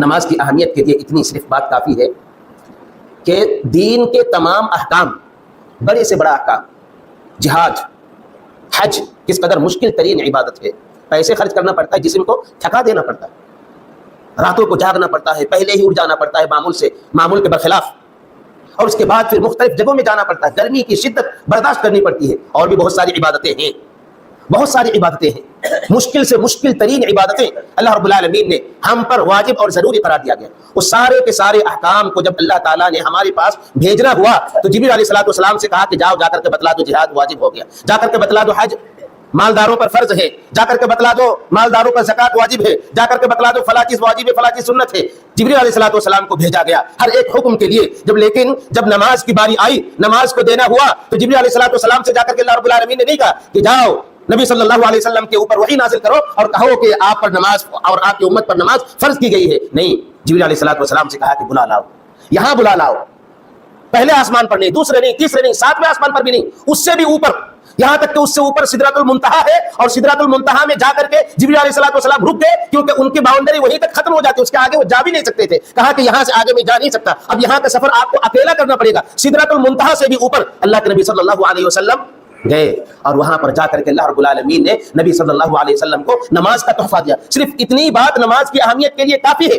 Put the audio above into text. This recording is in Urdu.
نماز کی اہمیت کے لیے اتنی صرف بات کافی ہے کہ دین کے تمام احکام، بڑے سے بڑا احکام، جہاد، حج کس قدر مشکل ترین عبادت ہے، پیسے خرچ کرنا پڑتا ہے، جسم کو تھکا دینا پڑتا ہے، راتوں کو جاگنا پڑتا ہے، پہلے ہی اٹھ جانا پڑتا ہے معمول کے برخلاف، اور اس کے بعد پھر مختلف جگہوں میں جانا پڑتا ہے، گرمی کی شدت برداشت کرنی پڑتی ہے، اور بھی بہت ساری عبادتیں ہیں، بہت ساری عبادتیں ہیں، مشکل سے مشکل ترین عبادتیں اللہ رب العالمین نے ہم پر واجب اور ضروری قرار دیا گیا۔ اس سارے کے سارے احکام کو جب اللہ تعالیٰ نے ہمارے پاس بھیجنا ہوا تو جبریل علیہ السلام سے کہا کہ جاؤ، جا کر کے بتلا دو جہاد واجب ہو گیا، جا کر کے بتلا دو حج مالداروں پر فرض ہے، جا کر کے بتلا دو مالداروں پر زکوٰۃ واجب ہے، جا کر کے بتلا دو فلاں چیز واجب ہے، فلاں چیز سنت ہے۔ جبریل علیہ السلام کو بھیجا گیا ہر ایک حکم کے لیے، لیکن جب نماز کی باری آئی، نماز کو دینا ہوا تو جبریل علیہ السلام سے جا کر کے اللہ رب العالمین نے نہیں کہا کہ جاؤ نبی صلی اللہ علیہ وسلم کے اوپر وحی نازل کرو اور کہو کہ آپ پر نماز اور آپ کی امت پر نماز فرض کی گئی ہے، نہیں، جبریل علیہ السلام سے کہا کہ بلا لاؤ، یہاں بلا لاؤ، پہلے آسمان پر نہیں، دوسرے نہیں، تیسرے نہیں، ساتویں آسمان پر بھی نہیں، اس سے بھی اوپر، یہاں تک کہ اس سے اوپر سدرۃ المنتہا ہے، اور سدرۃ المنتہا میں جا کر کے جبریل علیہ السلام رک گئے کیونکہ ان کی باؤنڈری وہیں تک ختم ہو جاتی، اس کے آگے وہ جا بھی نہیں سکتے تھے، کہا کہ یہاں سے آگے میں جا نہیں سکتا، اب یہاں کا سفر آپ کو اکیلا کرنا پڑے گا۔ سدرۃ المنتہا سے بھی اوپر اللہ کے نبی صلی اللہ علیہ وسلم گئے، اور وہاں پر جا کر کے اللہ رب العالمین نے نبی صلی اللہ علیہ وسلم کو نماز کا تحفہ دیا۔ صرف اتنی بات نماز کی اہمیت کے لیے کافی ہے۔